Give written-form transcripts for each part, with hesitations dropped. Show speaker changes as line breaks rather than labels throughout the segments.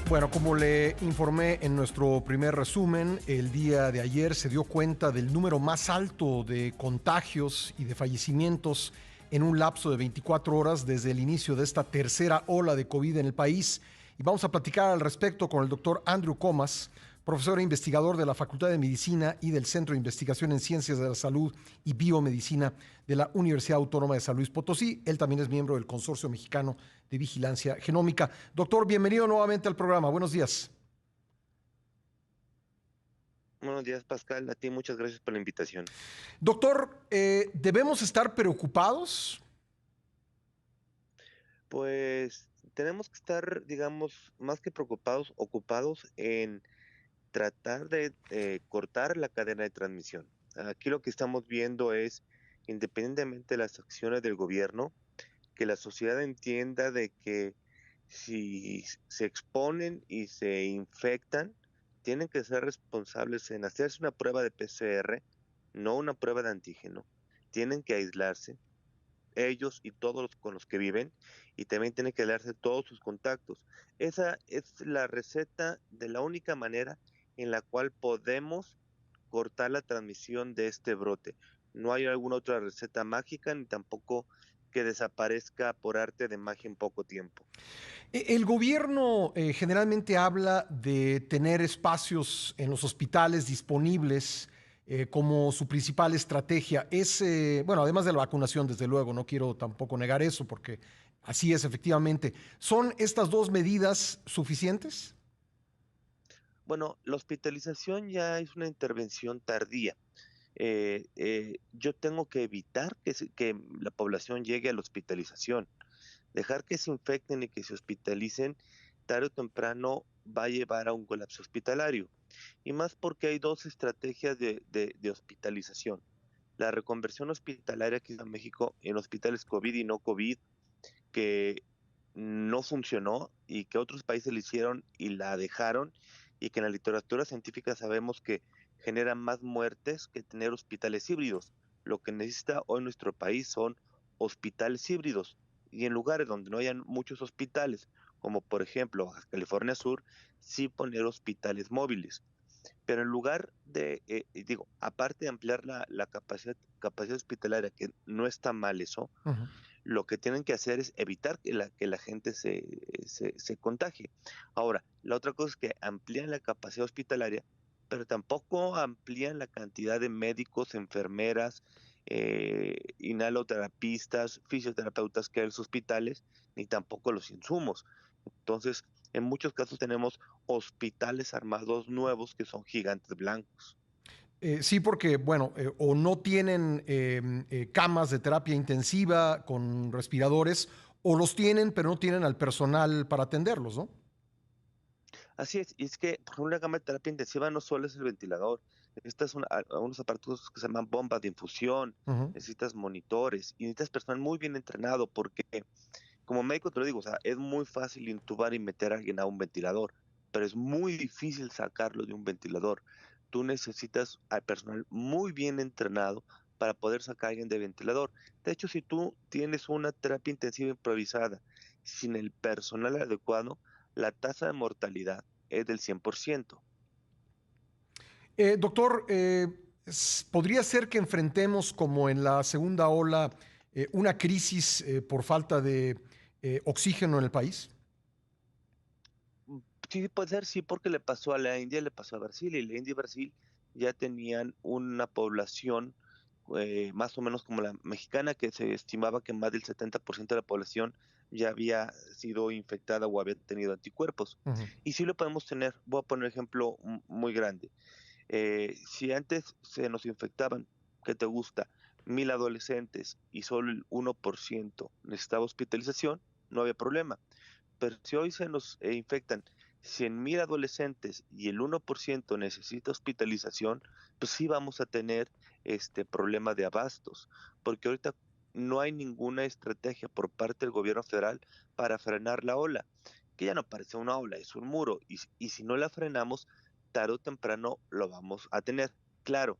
Bueno, como le informé en nuestro primer resumen, el día de ayer se dio cuenta del número más alto de contagios y de fallecimientos en un lapso de 24 horas desde el inicio de esta tercera ola de COVID en el país. Y vamos a platicar al respecto con el doctor Andrew Comas, profesor e investigador de la Facultad de Medicina y del Centro de Investigación en Ciencias de la Salud y Biomedicina de la Universidad Autónoma de San Luis Potosí. Él también es miembro del Consorcio Mexicano de Vigilancia Genómica. Doctor, bienvenido nuevamente al programa. Buenos días.
Buenos días, Pascal. A ti muchas gracias por la invitación.
Doctor, ¿debemos estar preocupados?
Pues tenemos que estar, digamos, más que preocupados, ocupados en tratar de cortar la cadena de transmisión. Aquí lo que estamos viendo es, independientemente de las acciones del gobierno, que la sociedad entienda de que si se exponen y se infectan, tienen que ser responsables en hacerse una prueba de PCR, no una prueba de antígeno. Tienen que aislarse ellos y todos los con los que viven, y también tienen que darse todos sus contactos. Esa es la receta de la única manera en la cual podemos cortar la transmisión de este brote. No hay alguna otra receta mágica ni tampoco que desaparezca por arte de magia en poco tiempo.
El gobierno generalmente habla de tener espacios en los hospitales disponibles como su principal estrategia. Es, bueno, además de la vacunación, desde luego, no quiero tampoco negar eso porque así es efectivamente. ¿Son estas dos medidas suficientes?
Bueno, la hospitalización ya es una intervención tardía. Yo tengo que evitar que la población llegue a la hospitalización. Dejar que se infecten y que se hospitalicen tarde o temprano va a llevar a un colapso hospitalario. Y más porque hay dos estrategias de hospitalización. La reconversión hospitalaria aquí en México en hospitales COVID y no COVID, que no funcionó y que otros países le hicieron y la dejaron, y que en la literatura científica sabemos que generan más muertes que tener hospitales híbridos. Lo que necesita hoy nuestro país son hospitales híbridos, y en lugares donde no hayan muchos hospitales, como por ejemplo Baja California Sur, sí poner hospitales móviles. Pero en lugar de, digo, aparte de ampliar la capacidad hospitalaria, que no está mal eso,
Ujú.
lo que tienen que hacer es evitar que la gente se contagie. Ahora, la otra cosa es que amplían la capacidad hospitalaria, pero tampoco amplían la cantidad de médicos, enfermeras, inhaloterapistas, fisioterapeutas que hay en los hospitales, ni tampoco los insumos. Entonces, en muchos casos tenemos hospitales armados nuevos que son gigantes blancos.
Sí, porque, bueno, o no tienen camas de terapia intensiva con respiradores, o los tienen, pero no tienen al personal para atenderlos, ¿no?
Así es, y es que por ejemplo, una cama de terapia intensiva no solo es el ventilador, necesitas unos aparatos que se llaman bombas de infusión,
Ujú.
necesitas monitores y necesitas personal muy bien entrenado, porque como médico te lo digo, o sea, es muy fácil intubar y meter a alguien a un ventilador, pero es muy difícil sacarlo de un ventilador. Tú necesitas al personal muy bien entrenado para poder sacar a alguien de ventilador. De hecho, si tú tienes una terapia intensiva improvisada sin el personal adecuado, la tasa de mortalidad es del 100%.
Doctor, ¿podría ser que enfrentemos, como en la segunda ola, una crisis por falta de oxígeno en el país?
Mm, Sí, puede ser, sí, porque le pasó a la India, le pasó a Brasil, y la India y Brasil ya tenían una población más o menos como la mexicana, que se estimaba que más del 70% de la población ya había sido infectada o había tenido anticuerpos.
Ujú.
Y sí lo podemos tener. Voy a poner un ejemplo muy grande. Si antes se nos infectaban, ¿qué te gusta? 1,000 adolescentes y solo el 1% necesitaba hospitalización, no había problema. Pero si hoy se nos infectan 100,000 adolescentes y el 1% necesita hospitalización, pues sí vamos a tener este problema de abastos, porque ahorita no hay ninguna estrategia por parte del gobierno federal para frenar la ola, que ya no parece una ola, es un muro, y si no la frenamos, tarde o temprano lo vamos a tener. Claro,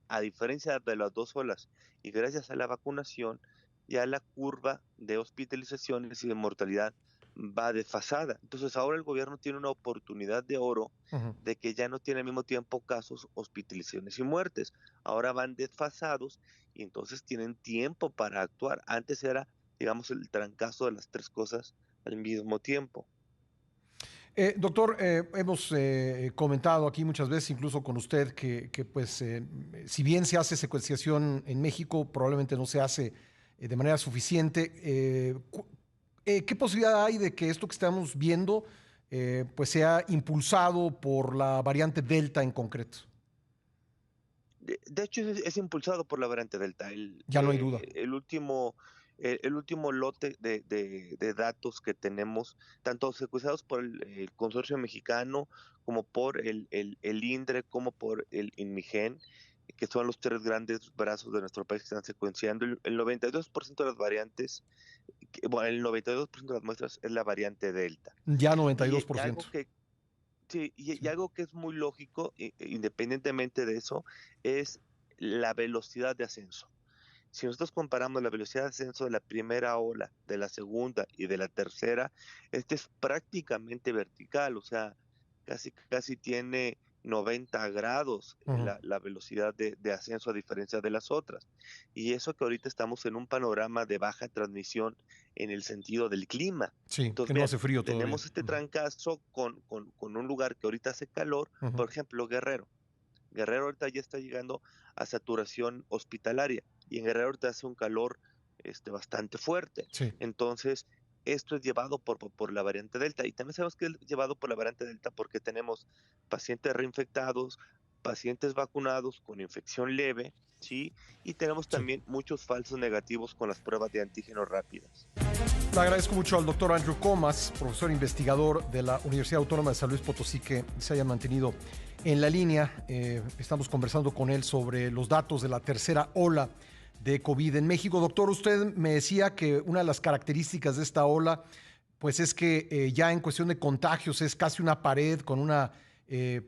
a diferencia de las dos olas, y gracias a la vacunación, ya la curva de hospitalizaciones y de mortalidad va desfasada. Entonces ahora el gobierno tiene una oportunidad de oro
Ujú.
de que ya no tiene al mismo tiempo casos, hospitalizaciones y muertes. Ahora van desfasados y entonces tienen tiempo para actuar. Antes era, digamos, el trancazo de las tres cosas al mismo tiempo.
Doctor, hemos comentado aquí muchas veces, incluso con usted, que, pues, si bien se hace secuenciación en México, probablemente no se hace de manera suficiente. ¿Qué posibilidad hay de que esto que estamos viendo pues sea impulsado por la variante Delta en concreto?
De hecho, es impulsado por la variante Delta.
Ya no hay duda.
El último lote de datos que tenemos, tanto secuenciados por el consorcio mexicano, como por el INDRE, como por el INMIGEN, que son los tres grandes brazos de nuestro país que están secuenciando, el 92% de las variantes, bueno, el 92% de las muestras es la variante Delta.
Ya
Y
92%.
algo que Sí, y
Sí.
algo que es muy lógico, independientemente de eso, es la velocidad de ascenso. Si nosotros comparamos la velocidad de ascenso de la primera ola, de la segunda y de la tercera, este es prácticamente vertical, o sea, casi tiene 90 grados
Ujú.
la velocidad de ascenso a diferencia de las otras. Y eso que ahorita estamos en un panorama de baja transmisión en el sentido del clima.
Sí,
Entonces,
que no
vean,
hace frío todavía.
tenemos este
Ujú.
trancazo con un lugar que ahorita hace calor,
Ujú.
por ejemplo, Guerrero. Guerrero ahorita ya está llegando a saturación hospitalaria y en Guerrero ahorita hace un calor bastante fuerte.
Sí.
Entonces, esto es llevado por la variante Delta y también sabemos que es llevado por la variante Delta porque tenemos pacientes reinfectados, pacientes vacunados con infección leve, ¿sí? Y tenemos
Sí.
también muchos falsos negativos con las pruebas de antígenos rápidas.
Le agradezco mucho al doctor Andrew Comas, profesor investigador de la Universidad Autónoma de San Luis Potosí, que se haya mantenido en la línea. Estamos conversando con él sobre los datos de la tercera ola de COVID en México. Doctor, usted me decía que una de las características de esta ola, pues es que ya en cuestión de contagios es casi una pared con una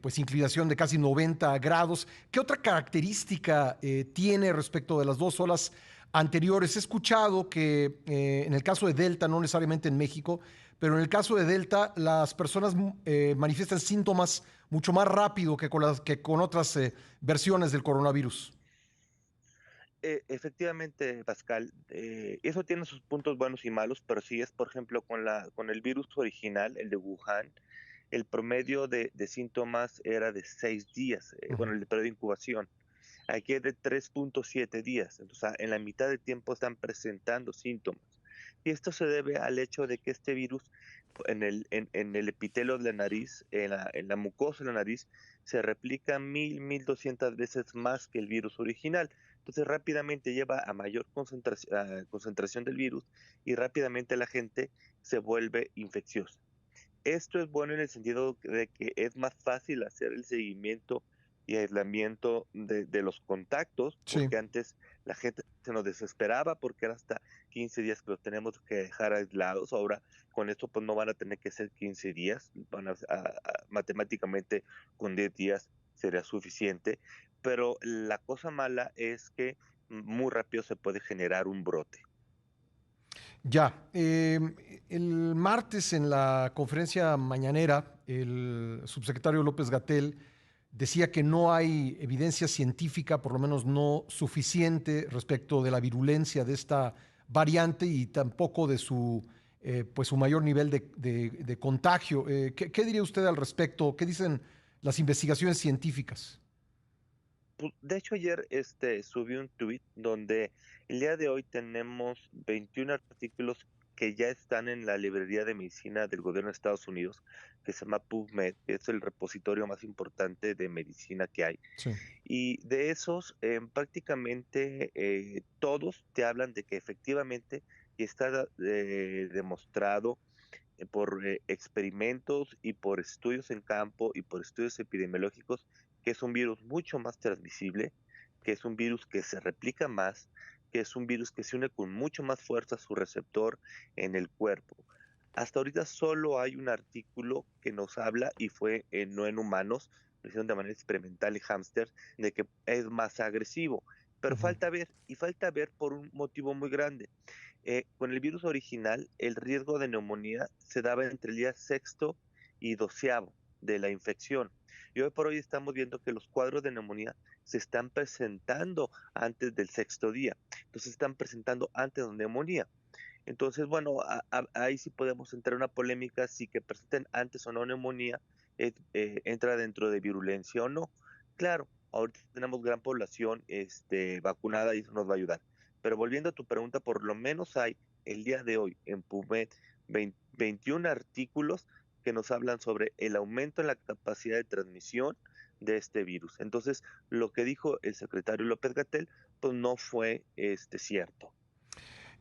pues inclinación de casi 90 grados. ¿Qué otra característica tiene respecto de las dos olas anteriores? He escuchado que en el caso de Delta, no necesariamente en México, pero en el caso de Delta, las personas manifiestan síntomas mucho más rápido que con otras versiones del coronavirus.
Efectivamente, Pascal, eso tiene sus puntos buenos y malos, pero sí es, por ejemplo, con el virus original, el de Wuhan, el promedio de síntomas era de 6 días,
Uh -huh.
bueno, el periodo de incubación. Aquí es de 3,7 días, entonces en la mitad de tiempo están presentando síntomas. Y esto se debe al hecho de que este virus en el epitelio de la nariz, en la mucosa de la nariz, se replica 1,200 veces más que el virus original. Entonces rápidamente lleva a mayor concentración del virus y rápidamente la gente se vuelve infecciosa. Esto es bueno en el sentido de que es más fácil hacer el seguimiento y aislamiento de los contactos,
Sí.
porque antes la gente se nos desesperaba porque era hasta 15 días que los tenemos que dejar aislados. Ahora con esto pues no van a tener que ser 15 días, matemáticamente con 10 días sería suficiente, pero la cosa mala es que muy rápido se puede generar un brote.
Ya, el martes en la conferencia mañanera, el subsecretario López Gatell decía que no hay evidencia científica, por lo menos no suficiente, respecto de la virulencia de esta variante y tampoco de su, pues su mayor nivel de contagio. ¿Qué diría usted al respecto? ¿Qué dicen las investigaciones científicas?
Pues, de hecho, ayer subí un tweet donde el día de hoy tenemos 21 artículos que ya están en la librería de medicina del gobierno de Estados Unidos, que se llama PubMed, que es el repositorio más importante de medicina que hay.
Sí.
Y de esos, prácticamente todos te hablan de que efectivamente y está demostrado por experimentos y por estudios en campo y por estudios epidemiológicos que es un virus mucho más transmisible, que es un virus que se replica más, que es un virus que se une con mucho más fuerza a su receptor en el cuerpo. Hasta ahorita solo hay un artículo que nos habla, y fue no en humanos, lo hicieron de manera experimental en hámsters, de que es más agresivo. Pero
Ujú.
falta ver, y falta ver por un motivo muy grande. Con el virus original, el riesgo de neumonía se daba entre el día sexto y doceavo de la infección. Y hoy por hoy estamos viendo que los cuadros de neumonía se están presentando antes del sexto día. Entonces, se están presentando antes de neumonía. Entonces, bueno, ahí sí podemos entrar en una polémica si que presenten antes o no neumonía entra dentro de virulencia o no. Claro, ahorita tenemos gran población vacunada y eso nos va a ayudar. Pero volviendo a tu pregunta, por lo menos hay el día de hoy en PubMed 21 artículos que nos hablan sobre el aumento en la capacidad de transmisión de este virus. Entonces, lo que dijo el secretario López-Gatell, pues no fue cierto.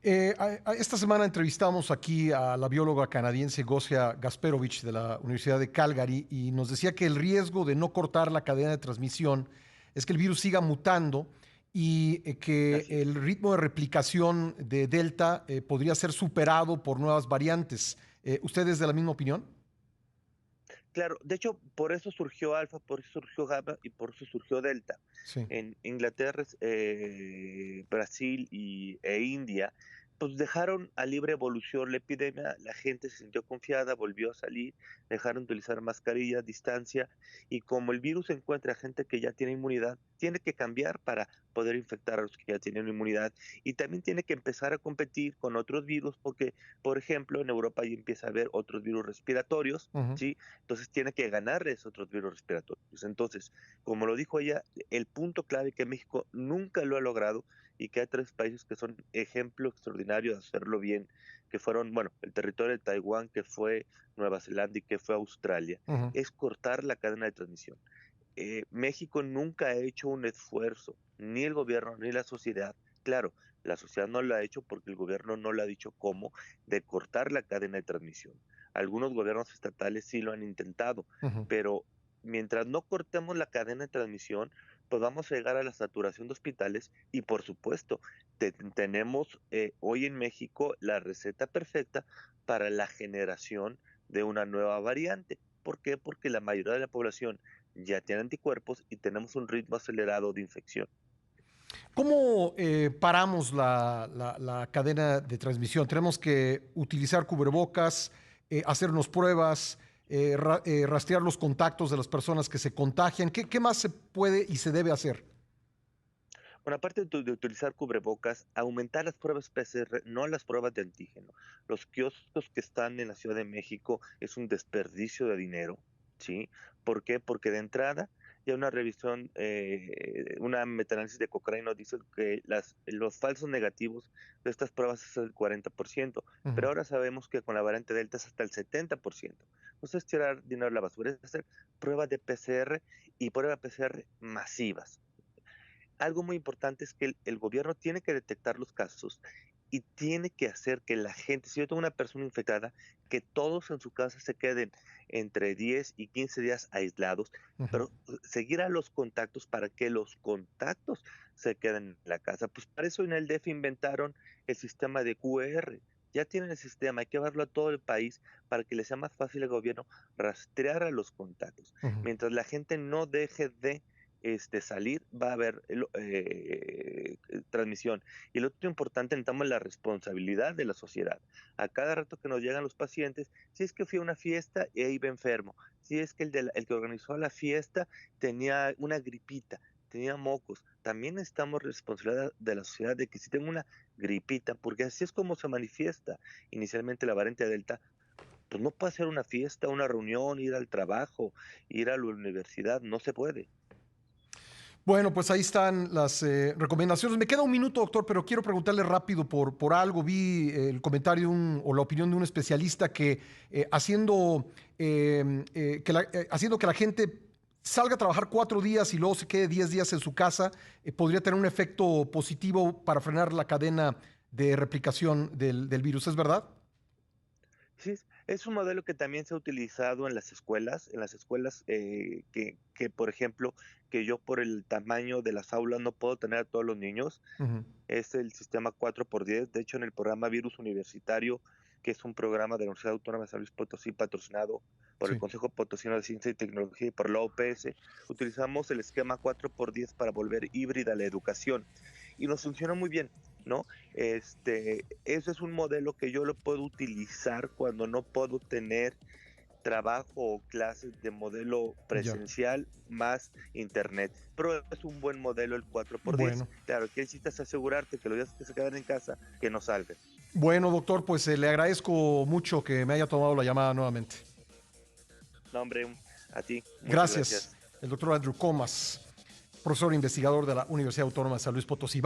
Esta semana entrevistamos aquí a la bióloga canadiense Gosia Gasperovich de la Universidad de Calgary y nos decía que el riesgo de no cortar la cadena de transmisión es que el virus siga mutando y que
Así
el
es.
ritmo de replicación de Delta podría ser superado por nuevas variantes. ¿Usted es de la misma opinión?
Claro, de hecho, por eso surgió Alfa, por eso surgió Gamma y por eso surgió Delta.
Sí.
En Inglaterra, Brasil e India, pues dejaron a libre evolución la epidemia, la gente se sintió confiada, volvió a salir, dejaron de utilizar mascarillas, distancia, y como el virus encuentra gente que ya tiene inmunidad, tiene que cambiar para poder infectar a los que ya tienen inmunidad, y también tiene que empezar a competir con otros virus, porque, por ejemplo, en Europa ya empieza a haber otros virus respiratorios,
Ujú.
¿sí? Entonces tiene que ganarles otros virus respiratorios. Entonces, como lo dijo ella, el punto clave que México nunca lo ha logrado y que hay 3 países que son ejemplo extraordinario de hacerlo bien, que fueron, bueno, el territorio de Taiwán, que fue Nueva Zelanda y que fue Australia,
Ujú.
es cortar la cadena de transmisión. México nunca ha hecho un esfuerzo, ni el gobierno ni la sociedad. Claro, la sociedad no lo ha hecho porque el gobierno no le ha dicho cómo, de cortar la cadena de transmisión. Algunos gobiernos estatales sí lo han intentado,
Ujú.
pero mientras no cortemos la cadena de transmisión, pues vamos a llegar a la saturación de hospitales y por supuesto, tenemos hoy en México la receta perfecta para la generación de una nueva variante. ¿Por qué? Porque la mayoría de la población ya tiene anticuerpos y tenemos un ritmo acelerado de infección.
¿Cómo paramos la cadena de transmisión? ¿Tenemos que utilizar cubrebocas, hacernos pruebas, rastrear los contactos de las personas que se contagian? ¿Qué más se puede y se debe hacer?
Bueno, aparte de utilizar cubrebocas, aumentar las pruebas PCR, no las pruebas de antígeno. Los kioscos que están en la Ciudad de México es un desperdicio de dinero, ¿sí? ¿Por qué? Porque de entrada ya una revisión, una metaanálisis de Cochrane nos dice que los falsos negativos de estas pruebas es el 40%,
Ujú.
pero ahora sabemos que con la variante Delta es hasta el 70%. Entonces, tirar dinero a la basura es hacer pruebas de PCR y pruebas PCR masivas. Algo muy importante es que el gobierno tiene que detectar los casos y tiene que hacer que la gente, si yo tengo una persona infectada, que todos en su casa se queden entre 10 y 15 días aislados,
Ujú.
pero seguir a los contactos para que los contactos se queden en la casa. Pues para eso en el DF inventaron el sistema de QR. Ya tienen el sistema, hay que verlo a todo el país para que le sea más fácil al gobierno rastrear a los contactos.
Ujú.
Mientras la gente no deje de salir, va a haber transmisión. Y lo otro importante, necesitamos la responsabilidad de la sociedad. A cada rato que nos llegan los pacientes, si es que fui a una fiesta y ahí iba enfermo, si es que el que organizó la fiesta tenía una gripita, tenía mocos, también necesitamos responsabilidad de la sociedad de que si tengo una gripita, porque así es como se manifiesta inicialmente la variante Delta, pues no puede hacer una fiesta, una reunión, ir al trabajo, ir a la universidad, no se puede.
Bueno, pues ahí están las recomendaciones. Me queda un minuto, doctor, pero quiero preguntarle rápido por algo. Vi el comentario o la opinión de un especialista que haciendo que la gente salga a trabajar 4 días y luego se quede 10 días en su casa, podría tener un efecto positivo para frenar la cadena de replicación del virus. ¿Es verdad?
Sí, es un modelo que también se ha utilizado en las escuelas por ejemplo, que yo por el tamaño de las aulas no puedo tener a todos los niños,
Ujú.
es el sistema 4x10. De hecho, en el programa Virus Universitario, que es un programa de la Universidad Autónoma de San Luis Potosí, patrocinado por el
Sí.
Consejo Potosino de Ciencia y Tecnología y por la OPS, utilizamos el esquema 4x10 para volver híbrida la educación. Y nos funcionó muy bien. ¿no? Ese es un modelo que yo lo puedo utilizar cuando no puedo tener trabajo o clases de modelo
Ya.
presencial más internet. Pero es un buen modelo el 4x10.
Bueno.
Claro, que necesitas asegurarte que los días que se quedan en casa, que no salgan.
Bueno, doctor, pues le agradezco mucho que me haya tomado la llamada nuevamente.
No, hombre, a ti, muchas
Gracias.
gracias.
El doctor Andrew Comas, profesor investigador de la Universidad Autónoma de San Luis Potosí.